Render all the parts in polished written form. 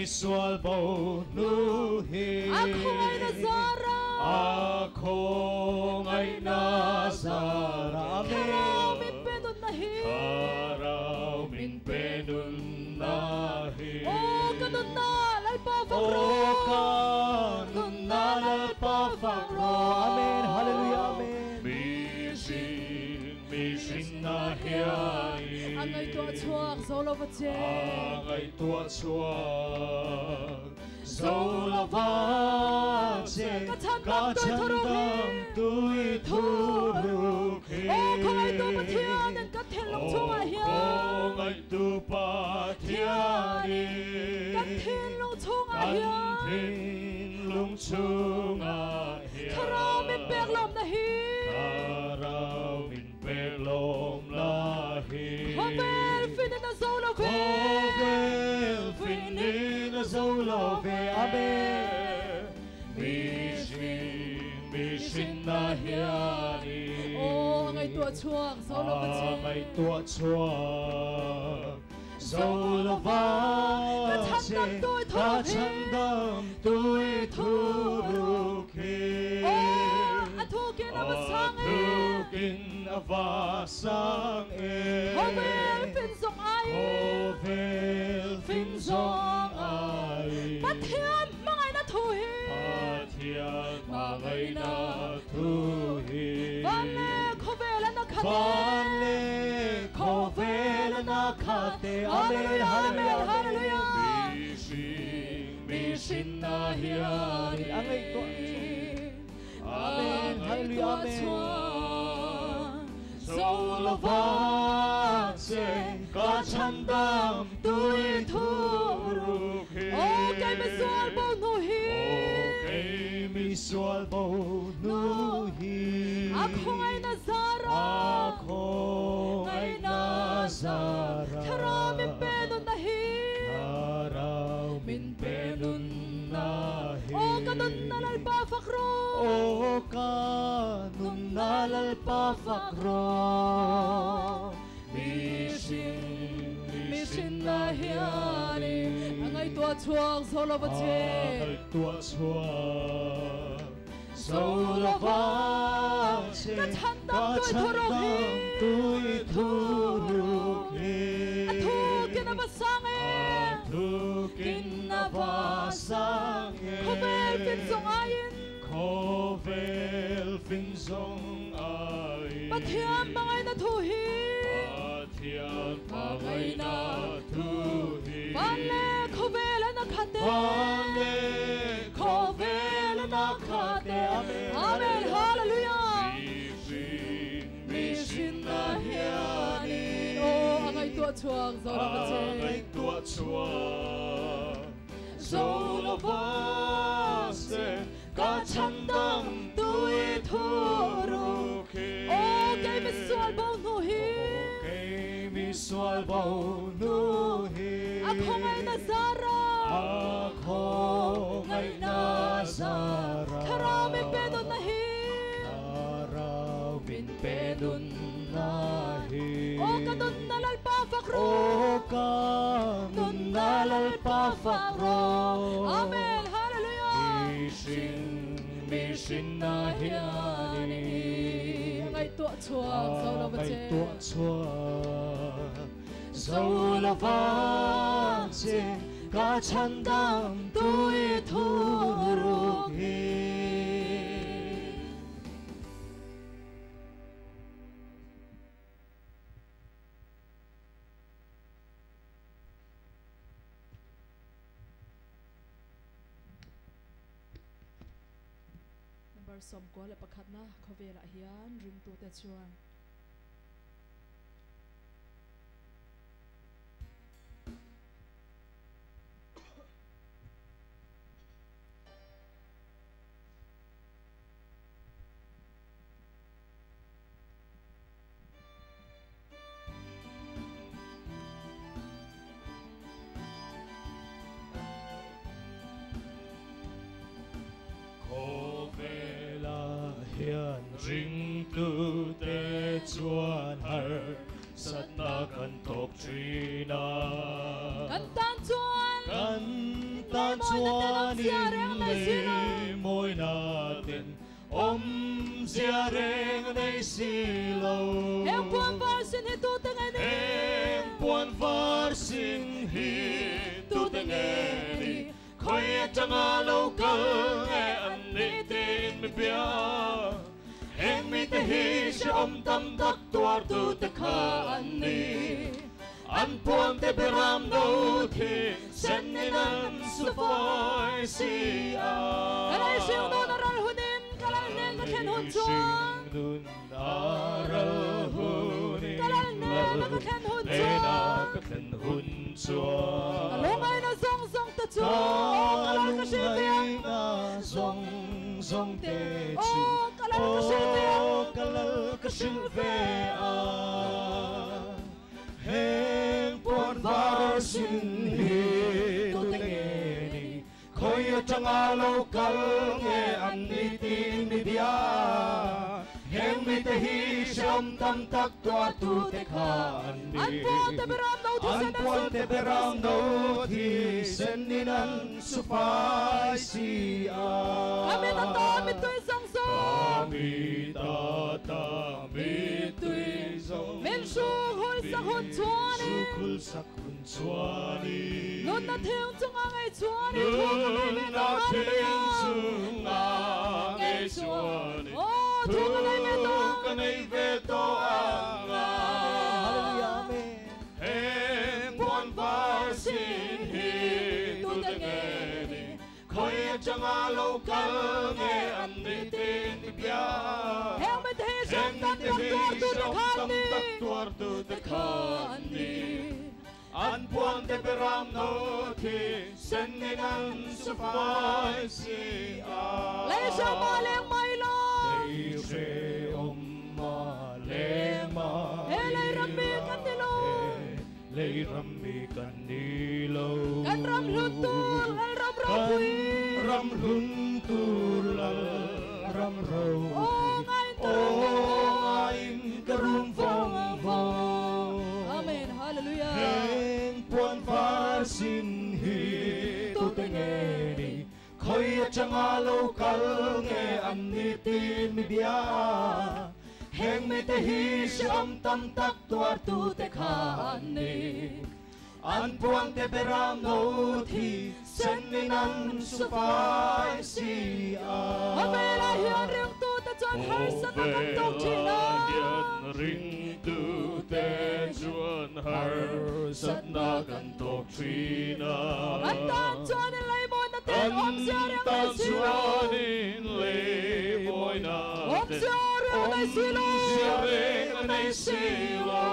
misual bau nuhi. Ako ngay Nazara. Araw min penun nahi. Ganun na lalpafakro. Ganun na lalpafakro. Amen. Hallelujah. Amen. Mission na hiyari. Angay tuat suak zolovatse. Angay tuat suak zolovatse. Kachandam tui turukhe. Kongay tu patianan katilong tungahiyan. Kongay tu patianan katilong tungahiyan. Katilong tungahiyan. Karamin perlom nahi. Karamin perlom lahi. Hovel finin na zolove. Hovel finin na zolove. Amen. Mission na hiyari. Angay tuat suak zolovatse. Angay tuat suak zolovatse. Kachandam tui turukhe. Atukin abasang Atukin abasang Hovel finsong ay. Hovel finsong ay. Patian mangay natuhi. Patian mangay natuhi. Vale kovela nakate. Vale kovela nakate. Amen. Hallelujah. Mission na hiyari. Angay tuat. Amen. Hallelujah. Amen. Zolovatse kachandam tui turukhe. Okay, misual bau nuhi. Okay, misual bau nuhi. Ako ngay Nazara. Ako ngay Nazara. Karamin penun nahi. Karamin penun nahi. Ganun na lalpafakro. Ganun na lalpafakro. Mission na hiyari. Angay tuat suak zolovatse. Angay tuat suak zolovatse. Kachandam tui turukhe. Atukin abasange. Atukin abasange. Kovel finsong ayin. Kovel finsong ayin. Patian mangay natuhi. Patian mangay natuhi. Vale kovela nakate. Vale kovela nakate. Amen. Hallelujah. Mission na hiyari. Angay tuat suak zolovatse. Angay tuat suak zolovatse. Kachandam tui turukhe. Okay, misual bau nuhi. Okay, misual bau nuhi. Ako ngay Nazara. Ako ngay Nazara. Karamin penun nahi. Karamin penun nahi. Ganun na lalpafakro. Ganun na lalpafakro. Amen. Hallelujah. Mission na hiyari. Angay tuat suak zolovatse. Angay tuat suak zolovatse. Kachandam tui turukhe. Number som ko la pakhat na kovela hian ring tu te chuan. Hiền rinh tư tế chuan har sát na kan tok truy na Kan tan chuan kan Tuanin leimoy natin, siareng ay silaw. Heng puan varsin hitutengeni. Heng puan varsin hitutengeni. Koy tangalaw kang anitin mi bia. Heng mi tehi siya tam dak tuar tu tekani. An puan te beram no thi seninan sufai siya. Kalay siyong nun aral hunin, kalay nen kaken hun chuan. Nun aral hunin, Kalay nen kaken hun chuan. kaken hun chuan. Kalungay na song song ta chuan, kalay ka silbiang. Song song te chu, Oh, kalay ka silbiang. kalal ka silbiang. Heng puan varsin hitutengeni, koy tangalaw kalnge anitin mi bia. Heng mi tehi siyam tam tak tua tu tekani. An puan te beram no thi An puan te beram no thi seninan sufai siya. Kami tatamit to'y song song. Kami tatamit to'y song. Mensyuhul sa hun chuani. Sukul sa kunsuani. Nun na ting chung ang ay chuani. Nun na ting chung ang ay chuani. Oh, tungalay meto. Tungalay meto ang Hallelujah. Heng puan varsin hitutengeni. Koy tangalaw kalnge anitin ibya. Heng mi tehi siyang tam tuar tu dekani. An puan te beram no thi seninan sufai siya. Lay siya maleng mailong. Lay siya maleng mailong. Lay rami kanilong. Lay rami kanilong. Kan ram luntul, al ram rapuy. Ram luntul al ram rapuy. Oh, ngayon ngayon karong fong fong. Amen. Hallelujah. Heng puan varsin hitutengeni, koy tangalaw kalnge anitin mi bia. Heng mi tehi siyam tam tak tuar tu tekani. An puan te beram no thi seninan sufai siya. Amen. Ahiyan ring tu ta chuan har sa nakantong china. Ring tu te chuan har sat na kan tok trina. An tam chuan in lay mo na ten om siya ring ay chuan silo. in lemoy na Om siya ring ay silo. siya ring ay silo.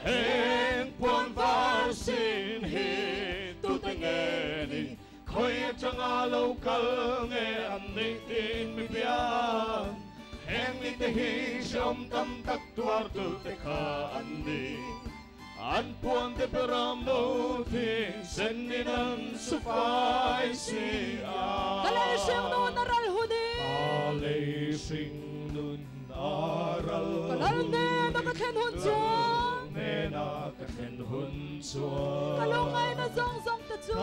Heng puan varsin hitutengeni, koy tangalaw kalnge anitin mi biyan. Heng mi tehi siyam tam tak tuar tu tekani. An puan te beram no thi seninan sufai siya. Kalay siyang nun aral hunin. Kalay sing nun aral Kalay nen kaken hun chuan. kaken hun chuan. Kalungay na song song ta chuan.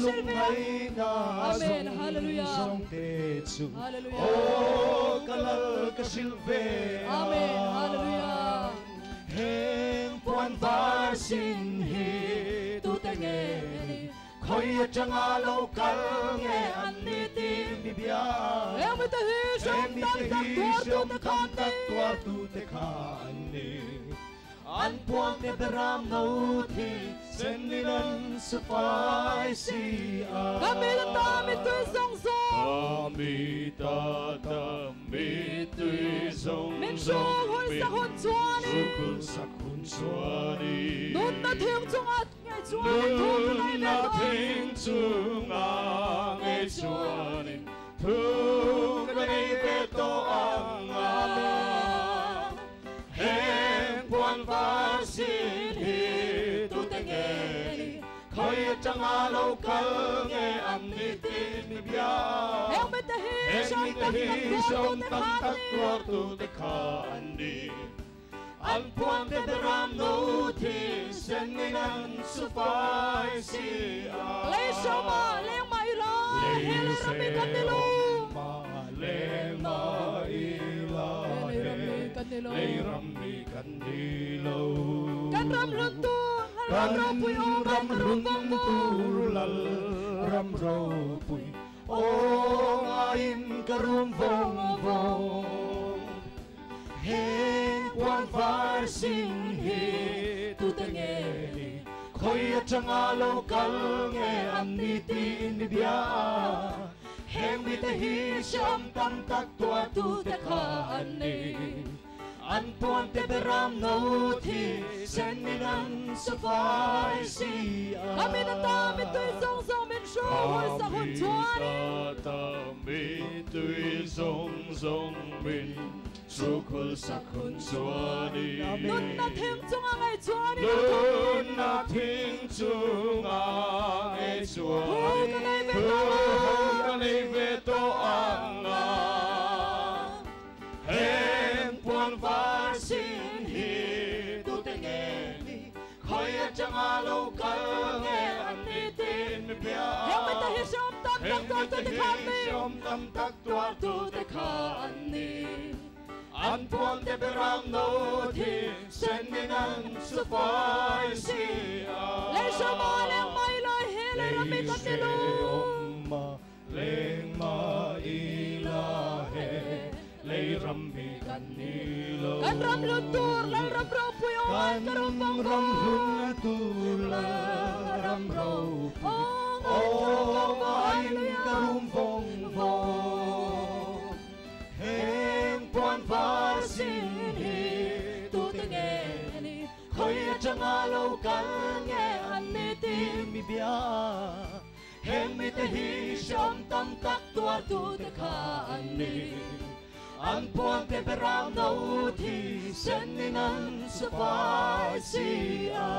Kalungay na Amen. Hallelujah. song te chu. Hallelujah. Oh, kalal ka silve. Amen. Hallelujah. Heng puan varsin hitutengeni, koy tangalaw kalnge anitin bibya. Heng mi tehi siyang tam tak tuar tu tekani. An puan te beram no thi seninan sufai siya. Kami tatamit to'y song song. Kami tatamit to'y song Mensyuhul sa hun chuani. Sukul sa kunsuani. Nun na ting chung at ngay chuani. Tungalay Nun na meto. ting chung ang ay chuani. Tungalay meto ang amang. Heng puan varsin hitutengeni, koy tangalaw kalnge anitin mi biya. Heng mi tehi Heng mi tehi siyang siyam tam tam tak tak tuar tu tekani. An puan te beram no thi sen in an su phai si a lấy số mà lên mày lo hele rami kan nilo le ma ila le rami kan nilo kan ram lun tu ram ro pui o ram run tu lal ram ro pui o ain karum vong vong he quan phai sin he tu te nghe đi khoi chang alo kal nghe an ni tin ni bia heng mi te hi sham tam tak tua tu te kha an ni an puan te beram no thi sen ni nan sa phai si kami na ta mi tui song song min shu hoi sa hun chuan ta mi tui song song min su khul sa khun chuani nun na thêm chung angai chuan nun na thing chung ai chuan ka nei ve to anga heng puan va sin hi tu te nghe ni khoi chang alo kal nghe an ni tin bia heng mai ta hi shom tam tak tua tu te khan mi shom tam tak tua tu te khan ni an puan te beram no thi sen in an su phai si le số mà lên mày lo hele rami kan nilo leng ma ila he le rami kan nilo kan ram lun tur lan ram ro pui o kan karum vong ram vong hun tu la ram ro o ain karum vong vong heng puan var sin hi tu te nghe ni khoi chang alo kal nghe an ni tin mi bia heng mi te hi shom tam tak tua tu te kha an ni an puan te beram no thi sen in an sa phai si a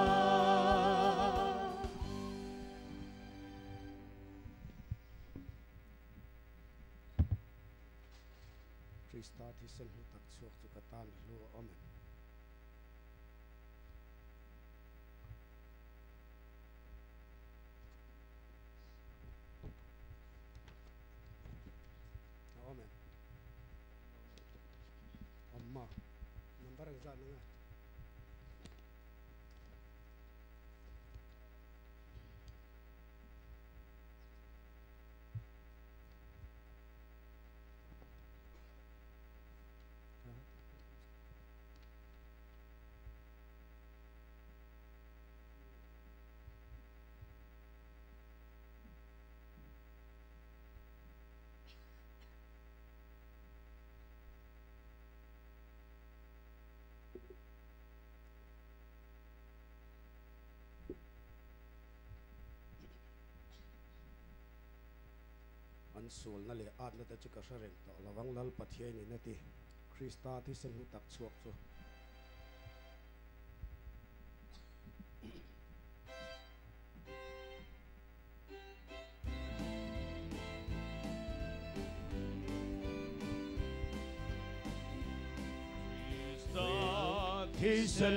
Krista thi sen hu tak chuak chu ka tan lu amen amen amma number ang zan nga an sul na le at na ta chi ka sareng to lawang lal pathian ni na ti Krista thi sen hu tak chuak chu Krista thi sen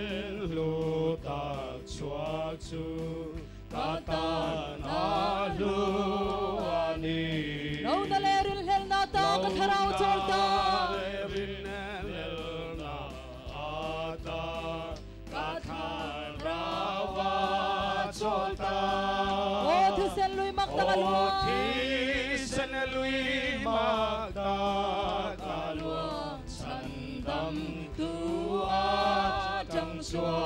lu tak chuak chu ka tan a lu ani no na le ril hel na ta ka tharau chol ta o thi sen lui mak ta kalua sen lui mak ta kalua san dam tu a chang chua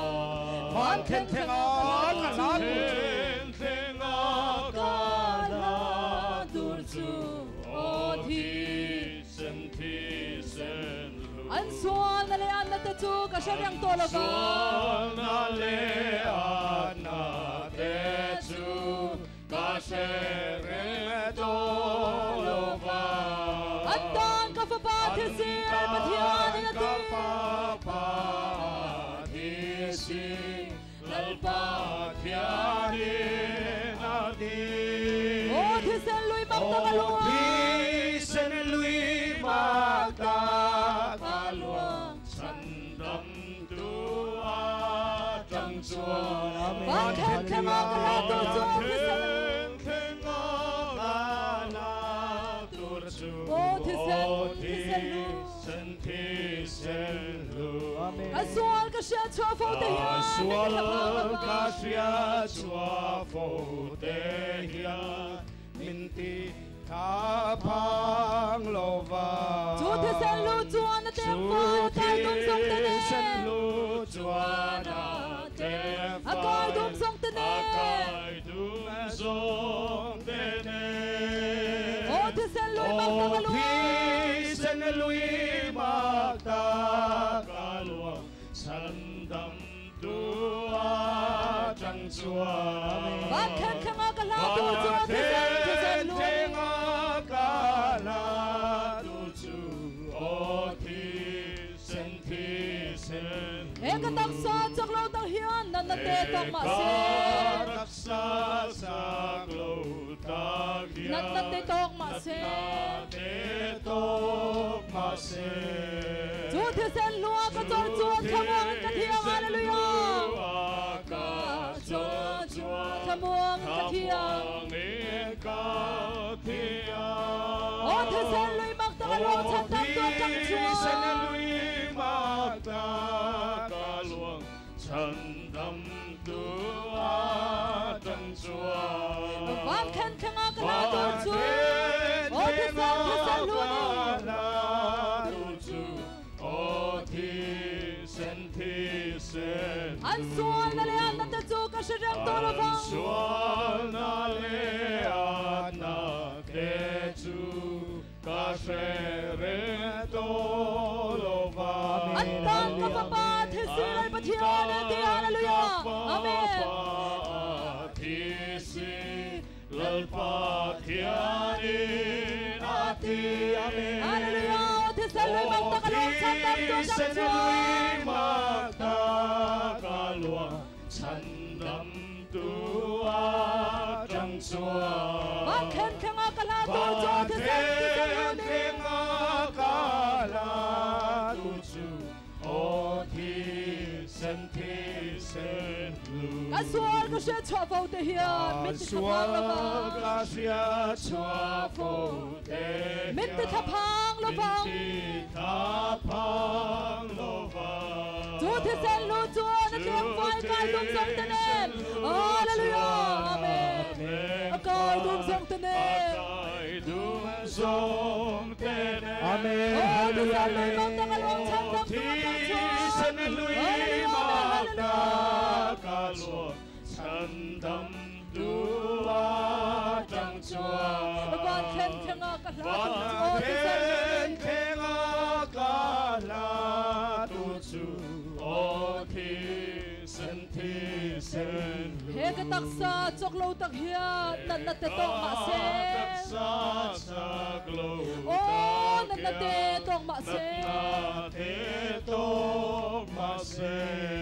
man khen khen a ka na dur chu o thi sen an sual na le an na ta chu ka sharyang to la va na le ana te chu ka shere to lo va an dan ka fa pa thi si pathian na ti pa thi si lal pa thian na ti o thi sen lui mak ta kalua sen lui mak ta kalua san dam tu a chang Van khen khen ngõ cả lá tu chúa Ô thì sen lu Cái xuân cái xe chúa phô tế hiền Minti thả phang lô va Chúa thì sen lu chúa nó tiếng phô tay đúng sông tên nè sen lu chúa na tiếng phô Akai đúng sông tên nè Ô thì sen lu mặc ta lu sen lui mặc ta cả lúa san đầm tua trăng chúa Van khen khen ngõ cả lá tu chúa thì sen lu Ê cái tắc xa chắc lâu tắc hiền năn năn tê tóc mà xe Năn năn tê tóc mà xe Chúa thì sen lúa cái chôn chúa tham ơn cái thiêng Hallelujah Chúa tham ơn cái thiêng Ô thì sen lùi mặc ta lúa chân tâm chúa trăng chúa Van khen khen ngõ cả lá tu chúa Ô thì sen lúa Anh xuân na le an na chu ka se rang to lo vang xuân na le an na te chu ka se re to lo vang Anh tan ka pa the si lai pa thian na ti hallelujah amen thi si lal pa thian in a ti amen hallelujah the sen lai mang ta ka lo chan tam tu chan chu Van khen khen ngõ cả lá tu chúa thì sen lu Cái xuân cái xe chua phô tế hiền Mít thì thập hang lo vang Chúa thì sen lu chúa nó tiếng phai cài đúng sông tên em Hallelujah Amen Cài đúng sông tên em Amen Hallelujah Van khen khen ngõ cả lá tu chúa He cái tắc xa chok lâu tắc hiền năn năn tê tóc mà xe Ô năn năn tê tóc mà xe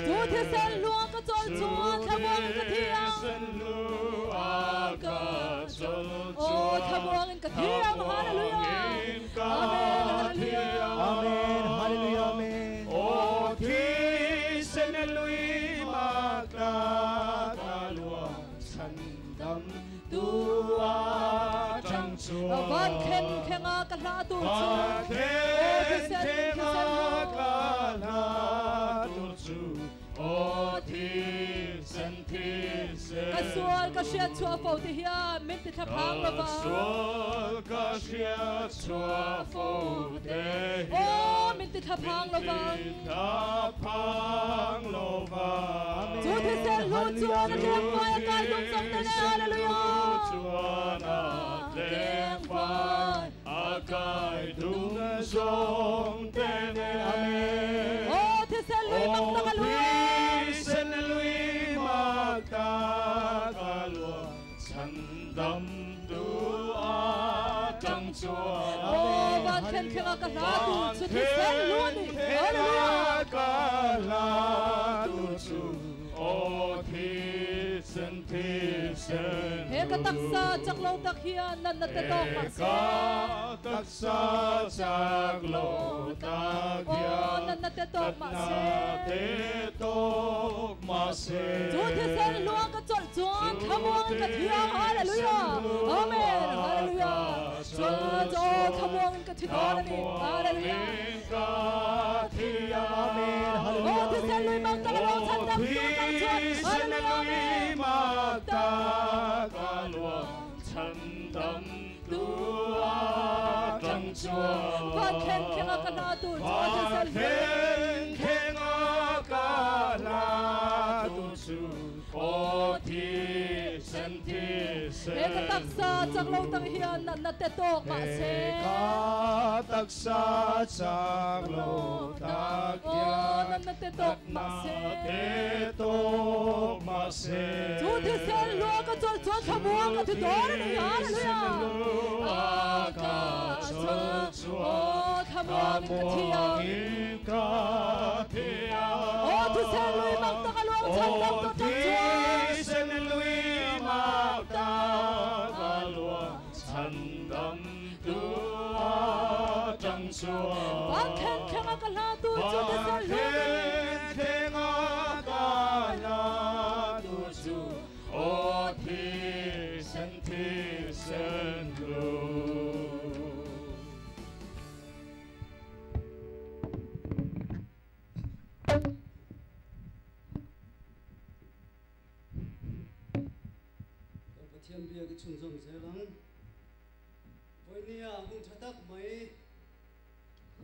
Chúa thì sen luôn cái chôn chúa tham ơn cái thiêng Ô tham ơn cái thiêng hallelujah Amen hallelujah Amen hallelujah Amen Ô thi sen lui mặc ta cả lúa san đầm tua trăng chúa Van khen khen ngõ cả lá tu chúa Ô thì sen cả lá tu chúa Ô thi sen Cái xuân cái xe chua phô tế hiền Mít thì thập hang lo vang xuân cái xe chua phô tế hiền Ô mít thì thập hang lo vang Chúa thì sen lu chúa nó tiếng phai cài đúng sông tên em hallelujah chúa na tiếng phai cài đúng sông tên em Ô thì sen lui mặc ta ka lui Ô van khen khen ngõ cả lá tu chúa thì sen luôn đi hallelujah He cái tắc xa chắc lâu tắc hiền năn năn tê tóc mà xe Ô năn năn tê tóc mà xe ka thiang hallelujah amen hallelujah cho thamong ka thidon ani hallelujah ka thiang amen hallelujah oh tisen lui mak ta lo chan dam tu kang chuan hallelujah mak ta ka luang chan dam tu kang chuan van khen khen ka na tu cho tisen khen ka na tu chu o thi sen thi sen e ka taksa chak lo tang hian na te tok ma se ka taksa chak lo tak ya na te tok ma se te tok ma se chu tisen lo ka chol cho thamong ka thidon ani hallelujah ka cho thamong ka thiang ka thiang oh tisen lui mak ta ka luang chan dam tu kang chuan sen lui mak ta ka luang chan dam tu kang chuan van khen khen ka la tu cho tisen lui khen ka na tu chu o thi sen lu thiên bia cái chung rồng dễ lắm với nia hung thắt tắc mấy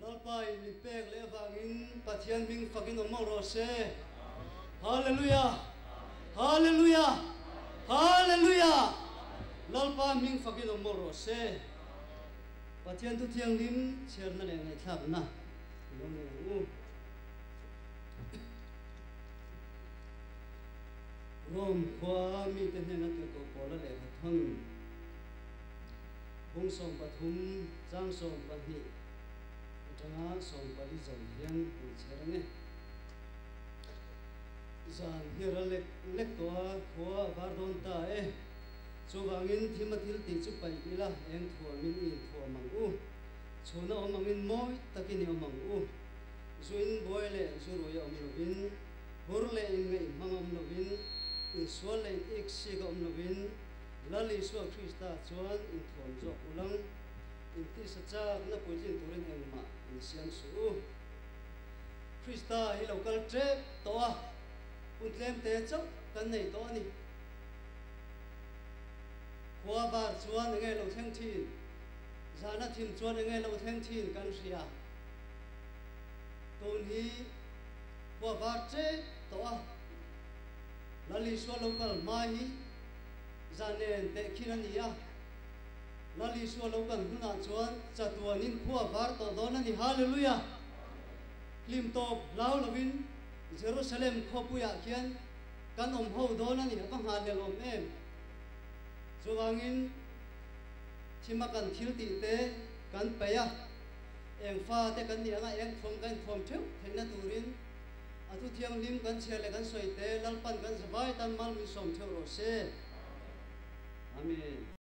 lal pai mi pek le vangin pathian ming fakin omong rose hallelujah hallelujah hallelujah lal pa ming fakin omong rose pathian tu thiang lim cher na le ngai thap na long ne u rom khwa mi te ne na tu ko la le thang bung som pathum jang som pathi tanga som pali zon hian pu cherane zan hira lek to khwa vardon ta e chuwangin thimathil ti chu pai ila eng thua min in thua mangu chuna omangin moi takini omangu zuin boile zuroya omlovin burle ingai mangom lovin Swale ik sig om lovin lali so Krista chuan in thon jo ulang in ti sa cha na pujin turin engma in sian su Krista hi local trip to a untlem te chau kan nei to ni khwa bar chuan nge lo theng thin zana thim chuan nge lo theng thin kan ria ton hi khwa bar che to a lali so local mai zanen te khirania lali so local huna chuan chatuanin khua var to donani hallelujah lim top lau lovin Jerusalem khopuya khian kan ho donani ka halelom em chuwangin thimakan thilti te kan peya eng fa te kan ni anga eng thom kan thom theu thaina turin atu thiang lim kan chele kan soite lalpan kan sabai tan mal mi som theu ro se amen